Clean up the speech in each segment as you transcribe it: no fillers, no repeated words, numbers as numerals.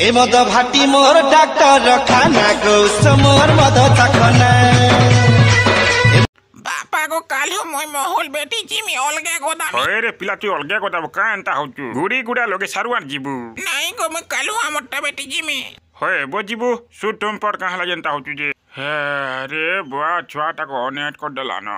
ए मद भाटी मोर डॉक्टर खाना गौस मोर मद चखना बापा को कालो मोय महल बेटी जिमी अलगे गोदाम ओए रे पिला तू अलगे गोदाम का एंता होचु गुडी गुडा लोगे सारुआर जीबू नहीं को मैं कालो हमटा बेटी जिमी होए बो जीबू सु तुम पर कहां लागेंता होचु जे हे रे बुआ छुआटा को नेट कर देला ना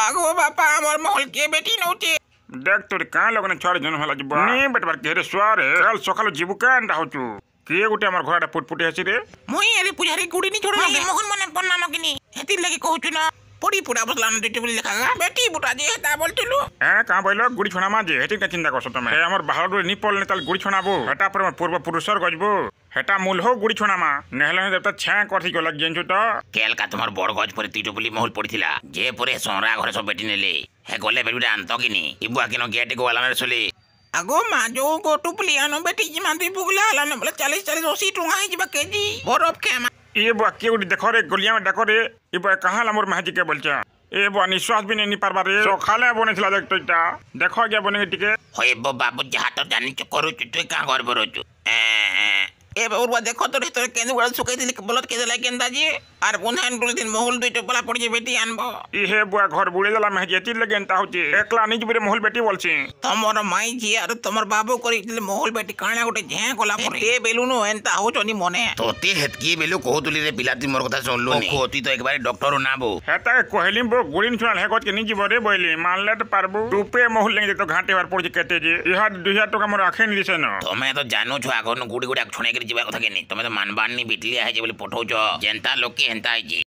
आगो बापा हमर महल के बेटी नोते देख तोर का लोगने छोड़ जन होला जीबू नी बेटबार के रे सुआरे कल सकाल जीबू का एंता होचु के गुटे हमर घोड़ा पुटपुटे हसी रे मोय अरे पुजारी गुडी नी छोड़ मोहन मने पन्ना नगिनी हेति लगी कहूचु ना पड़ी पुडा बसला न दिटे बोली लेखा बेटी बुटा जे हेता बोलतिलु ए का बोलो गुडी छोना मा जे हेति का चिंता करसो तमे ए हमर बाहर गुडी निपल ने ताल गुडी छोनाबो हेटा पर पूर्व पुरुषर गजबो हेटा मूल हो गुडी छोना मा नेहले देवता छा करथि को लग जेंचु त केल का तुम्हार बड़ गज पर तीटो बोली महल पड़िथिला जे परे सोरा घर सब बेटी नेले हे गले बेटा आनतो किनी इबुआ किनो गेट को वाला सोले आगो मा जो को टुपली आनो बेटी जी मांदी बुगला हला न बोले 40 80 टुंगा ही जिबा केजी बरफ खेमा ये बुआ के उडी देखो रे गोलिया में डको रे ये बुआ कहां ला मोर महाजी के बोलचा ए बुआ निश्वास भी नहीं पारबा रे सो खाले बने थिला देख तोटा देखो गया बने टिके होय बो बाबू जहा तो जानि छ करू तू का घर बरोचु ए बउरवा देखो तो रे केन गुडा सुकई दिली बोलत के देला केंदा जी आर बुनहन दुल दिन महल दुइटो पला पड़ जे बेटी आनबो ई हे बुआ घर बुड़े जाला महाजी एति लगेंता होचे एकला नि जबरे महल बेटी बोलछी तमर माई जी आर तमर बाबू करी दिले महल बेटी काणा गोटे झे कोला परे ए बेलुनो एंता होचनी मने तोते हेतकी बेलु कहतुली रे पिलाती मोर कथा सुनलु नी कोती तो एक बार डॉक्टर नाबो हेता कहली बो गुड़िन छुनाल हे गत के नि जीवरे बोइली मानले त पारबो रुपे महल लेंगे तो घाटे बार पड़ जे केते जे इहा 2000 टका मोर आखे नि दिसे न तमे तो जानो छ आगन गुडी गुडा छणे के जीवा कथा के नि तमे तो मानबानी बिटलिया है जे बोले पठौ छ जेंता लोग के हेंता है जी।